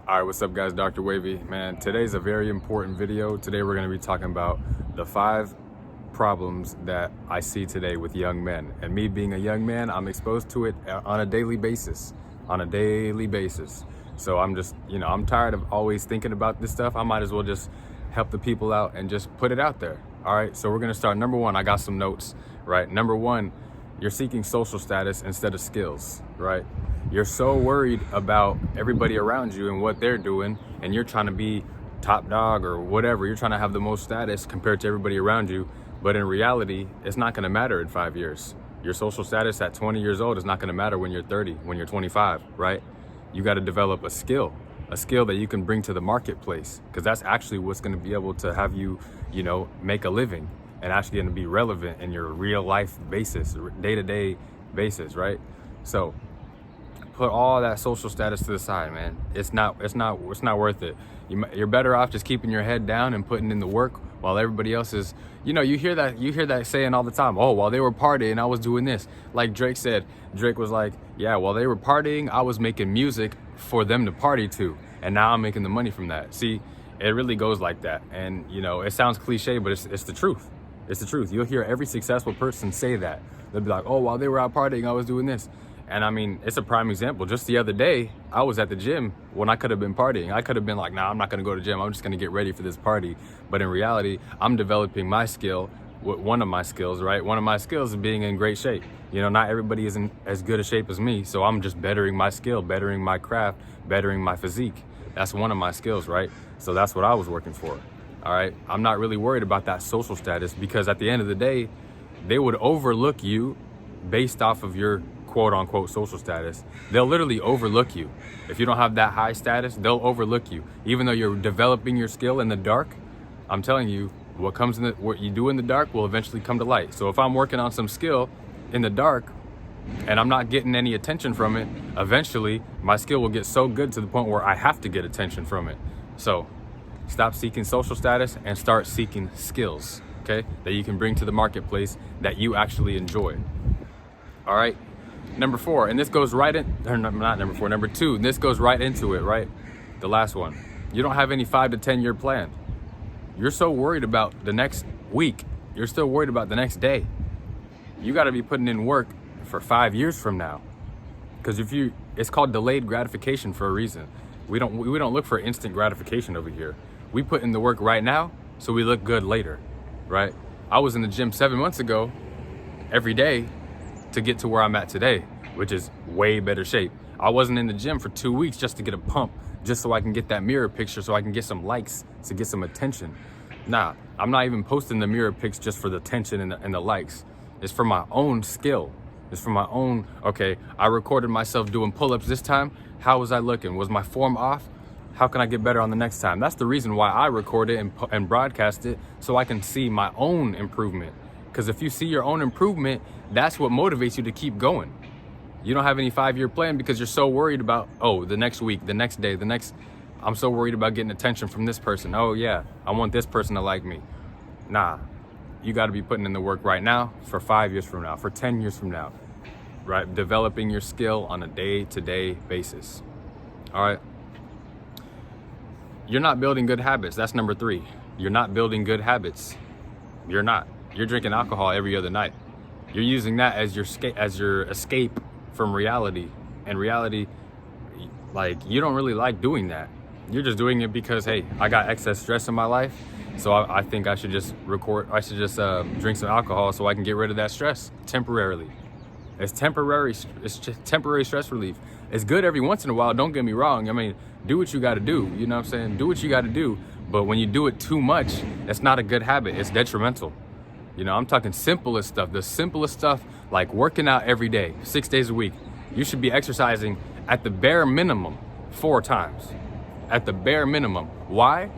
All right, what's up guys, Dr. Wavy. Man, today's a very important video. Today we're gonna be talking about the 5 problems that I see today with young men. And me being a young man, I'm exposed to it on a daily basis, So I'm just, I'm tired of always thinking about this stuff. I might as well just help the people out and just put it out there. All right, so we're gonna start. Number 1, I got some notes, right? Number 1, you're seeking social status instead of skills, right? You're so worried about everybody around you and what they're doing, and you're trying to be top dog or whatever. You're trying to have the most status compared to everybody around you. But in reality, it's not going to matter in 5 years. Your social status at 20 years old is not going to matter when you're 30, when you're 25, right? You got to develop a skill that you can bring to the marketplace, because that's actually what's going to be able to have you, make a living and actually going to be relevant in your real life basis, day-to-day basis, right? So put all that social status to the side, man. It's not worth it. You're better off just keeping your head down and putting in the work while everybody else is, you hear that saying all the time. Oh, while they were partying, I was doing this. Like Drake said, Drake was like, yeah, while they were partying, I was making music for them to party to. And now I'm making the money from that. See, it really goes like that. And, it sounds cliche, but it's the truth. It's the truth. You'll hear every successful person say that. They'll be like, oh, while they were out partying, I was doing this. And I mean, it's a prime example. Just the other day, I was at the gym when I could have been partying. I could have been like, nah, I'm not going to go to the gym. I'm just going to get ready for this party. But in reality, I'm developing my skill, one of my skills, right? One of my skills is being in great shape. Not everybody is in as good a shape as me. So I'm just bettering my skill, bettering my craft, bettering my physique. That's one of my skills, right? So that's what I was working for. All right. I'm not really worried about that social status, because at the end of the day, they would overlook you based off of your quote unquote social status. They'll literally overlook you. If you don't have that high status, they'll overlook you. Even though you're developing your skill in the dark, I'm telling you, what you do in the dark will eventually come to light. So if I'm working on some skill in the dark and I'm not getting any attention from it, eventually my skill will get so good to the point where I have to get attention from it. So stop seeking social status and start seeking skills, okay, that you can bring to the marketplace that you actually enjoy. All right. Number 4, and this goes right in, or not number 4, number 2, and this goes right into it, right? The last one. You don't have any 5 to 10 year plan. You're so worried about the next week. You're still worried about the next day. You got to be putting in work for 5 years from now. Because it's called delayed gratification for a reason. We don't look for instant gratification over here. We put in the work right now so we look good later, right? I was in the gym 7 months ago every day to get to where I'm at today, which is way better shape. I wasn't in the gym for 2 weeks just to get a pump, just so I can get that mirror picture, so I can get some likes, to get some attention. Nah, I'm not even posting the mirror pics just for the attention and the likes. It's for my own skill. It's for my own, okay, I recorded myself doing pull-ups this time. How was I looking? Was my form off? How can I get better on the next time? That's the reason why I record it and broadcast it, so I can see my own improvement. Because if you see your own improvement, that's what motivates you to keep going. You don't have any 5-year plan because you're so worried about, oh, the next week, the next day, I'm so worried about getting attention from this person. Oh yeah, I want this person to like me. Nah, you got to be putting in the work right now for 5 years from now, for 10 years from now, right? Developing your skill on a day-to-day basis. All right. You're not building good habits. That's number 3. You're not building good habits. You're not. You're drinking alcohol every other night. You're using that as your escape from reality. And reality, like, you don't really like doing that. You're just doing it because, hey, I got excess stress in my life, so I think I should just drink some alcohol so I can get rid of that stress temporarily. It's temporary. It's just temporary stress relief. It's good every once in a while. Don't get me wrong. I mean, do what you got to do. You know what I'm saying? Do what you got to do. But when you do it too much, it's not a good habit. It's detrimental. I'm talking simplest stuff. The simplest stuff, like working out every day, 6 days a week. You should be exercising at the bare minimum 4 times. At the bare minimum. Why?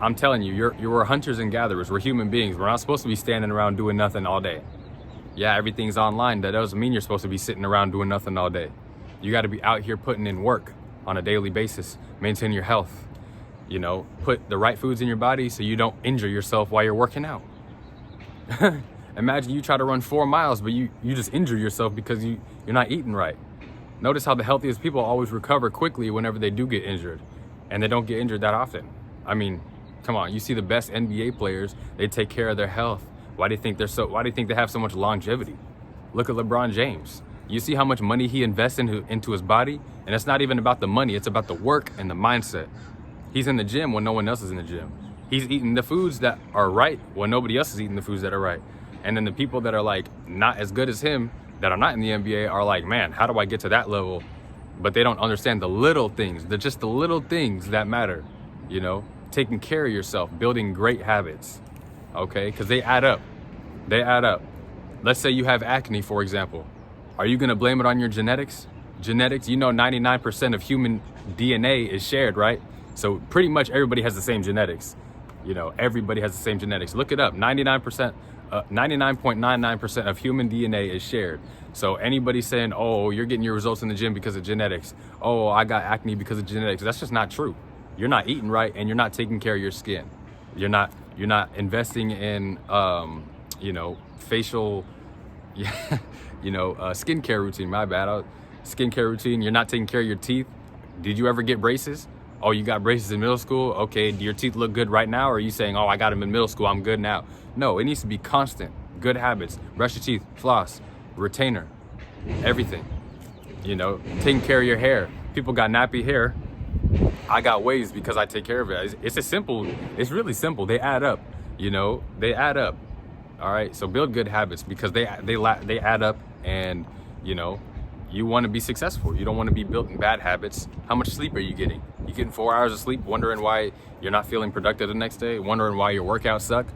I'm telling you, we're hunters and gatherers. We're human beings. We're not supposed to be standing around doing nothing all day. Yeah, everything's online. That doesn't mean you're supposed to be sitting around doing nothing all day. You got to be out here putting in work on a daily basis. Maintain your health. Put the right foods in your body so you don't injure yourself while you're working out. Imagine you try to run 4 miles, but you just injure yourself because you're not eating right. Notice how the healthiest people always recover quickly whenever they do get injured. and they don't get injured that often. I mean, come on, you see the best NBA players, they take care of their health. Why do you think they have so much longevity? Look at LeBron James. You see how much money he invests into his body? And it's not even about the money, it's about the work and the mindset. He's in the gym when no one else is in the gym. He's eating the foods that are right when nobody else is eating the foods that are right. And then the people that are like not as good as him, that are not in the NBA, are like, man, how do I get to that level? But they don't understand the little things. They're just the little things that matter, you know? Taking care of yourself, building great habits, okay? Because they add up. They add up. Let's say you have acne, for example. Are you gonna blame it on your genetics? Genetics, you know 99% of human DNA is shared, right? So pretty much everybody has the same genetics. You know, everybody has the same genetics. Look it up, 99.99% of human DNA is shared. So anybody saying, oh, you're getting your results in the gym because of genetics. Oh, I got acne because of genetics. That's just not true. You're not eating right and you're not taking care of your skin. You're not investing in, you know, facial, skincare routine. My bad. Skincare routine. You're not taking care of your teeth. Did you ever get braces? Oh, you got braces in middle school? Okay, do your teeth look good right now? Or are you saying, oh, I got them in middle school, I'm good now? No, it needs to be constant. Good habits. Brush your teeth, floss, retainer, everything. You know, taking care of your hair. People got nappy hair. I got waves because I take care of it. It's really simple. They add up, you know, they add up. All right, so build good habits because they add up, and you know, you want to be successful. You don't want to be built in bad habits. How much sleep are you getting? You getting 4 hours of sleep, wondering why you're not feeling productive the next day, wondering why your workouts suck?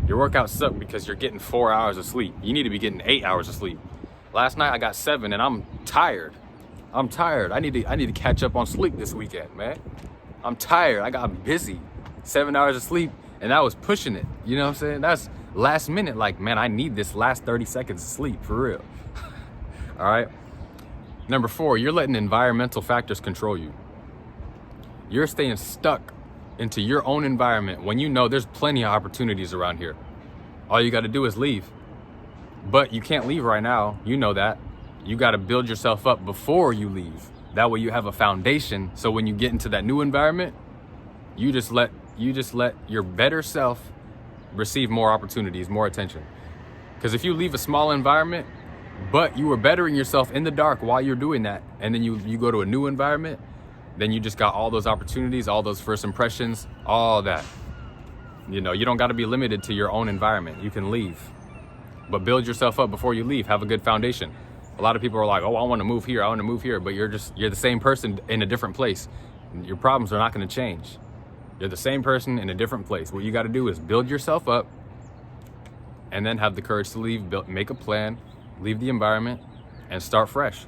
Your workouts suck because you're getting 4 hours of sleep. You need to be getting 8 hours of sleep. Last night I got 7 and I'm tired. I need to catch up on sleep this weekend, man. I'm tired. I got busy. 7 hours of sleep and I was pushing it. You know what I'm saying? That's last minute, like, man, I need this last 30 seconds of sleep for real. All right. Number 4, you're letting environmental factors control you. You're staying stuck into your own environment when you know there's plenty of opportunities around here. All you got to do is leave. But you can't leave right now. You know that. You got to build yourself up before you leave. That way you have a foundation. So when you get into that new environment, you just let your better self receive more opportunities, more attention. Because if you leave a small environment, but you were bettering yourself in the dark while you're doing that, and then you go to a new environment, then you just got all those opportunities, all those first impressions, all that. You know, you don't got to be limited to your own environment. You can leave, but build yourself up before you leave. Have a good foundation. A lot of people are like, oh, I want to move here, but you're the same person in a different place. Your problems are not going to change. You're the same person in a different place. What you got to do is build yourself up and then have the courage to leave, make a plan, leave the environment and start fresh,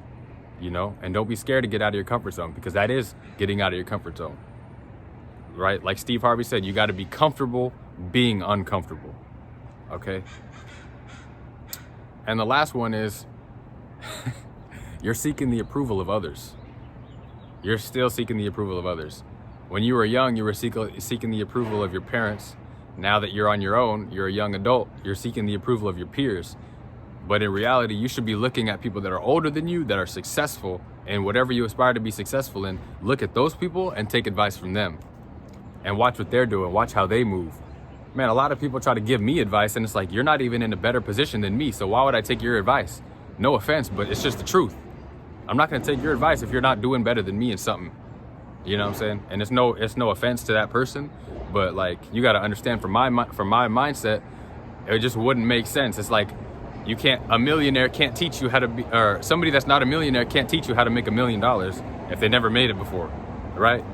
you know, and don't be scared to get out of your comfort zone, because that is getting out of your comfort zone, right? Like Steve Harvey said, you got to be comfortable being uncomfortable. Okay. And the last one is you're seeking the approval of others. You're still seeking the approval of others. When you were young, you were seeking the approval of your parents. Now that you're on your own, you're a young adult, you're seeking the approval of your peers. But in reality, you should be looking at people that are older than you, that are successful, and whatever you aspire to be successful in, look at those people and take advice from them. And watch what they're doing, watch how they move. Man, a lot of people try to give me advice, and it's like, you're not even in a better position than me, so why would I take your advice? No offense, but it's just the truth. I'm not gonna take your advice if you're not doing better than me in something. You know what I'm saying? And it's no offense to that person, but like, you gotta understand from my mindset, it just wouldn't make sense. It's like, a millionaire can't teach you how to be, or somebody that's not a millionaire can't teach you how to make $1 million if they never made it before, right?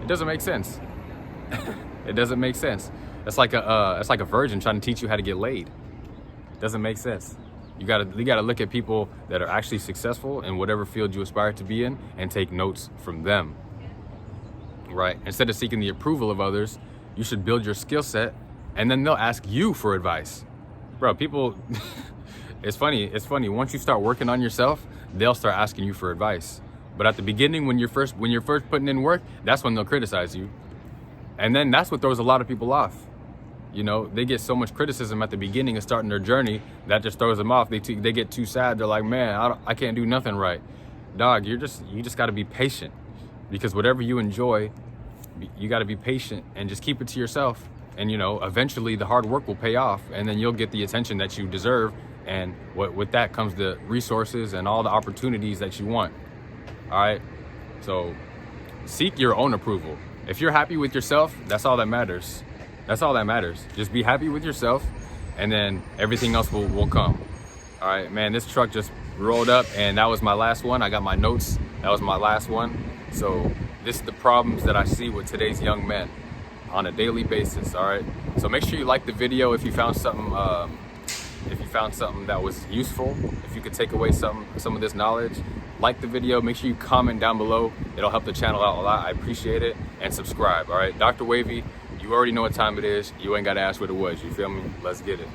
It doesn't make sense. It doesn't make sense. It's like a virgin trying to teach you how to get laid. It doesn't make sense. You gotta look at people that are actually successful in whatever field you aspire to be in and take notes from them, right? Instead of seeking the approval of others, you should build your skill set, and then they'll ask you for advice. Bro, people, it's funny. Once you start working on yourself, they'll start asking you for advice. But at the beginning, when you're first putting in work, that's when they'll criticize you. And then that's what throws a lot of people off. You know, they get so much criticism at the beginning of starting their journey that just throws them off. They get too sad. They're like, man, I can't do nothing right. Dog, you just got to be patient, because whatever you enjoy you got to be patient and just keep it to yourself. And, you know, eventually the hard work will pay off, and then you'll get the attention that you deserve. And with that comes the resources and all the opportunities that you want. All right. So seek your own approval. If you're happy with yourself, that's all that matters. That's all that matters. Just be happy with yourself, and then everything else will come. All right, man, this truck just rolled up, and that was my last one. I got my notes. That was my last one. So this is the problems that I see with today's young men on a daily basis. All right. So make sure you like the video if you found something. If you found something that was useful, if you could take away some of this knowledge, like the video. Make sure you comment down below. It'll help the channel out a lot. I appreciate it. And subscribe. All right, Dr. Wavy. You already know what time it is. You ain't got to ask what it was. You feel me? Let's get it.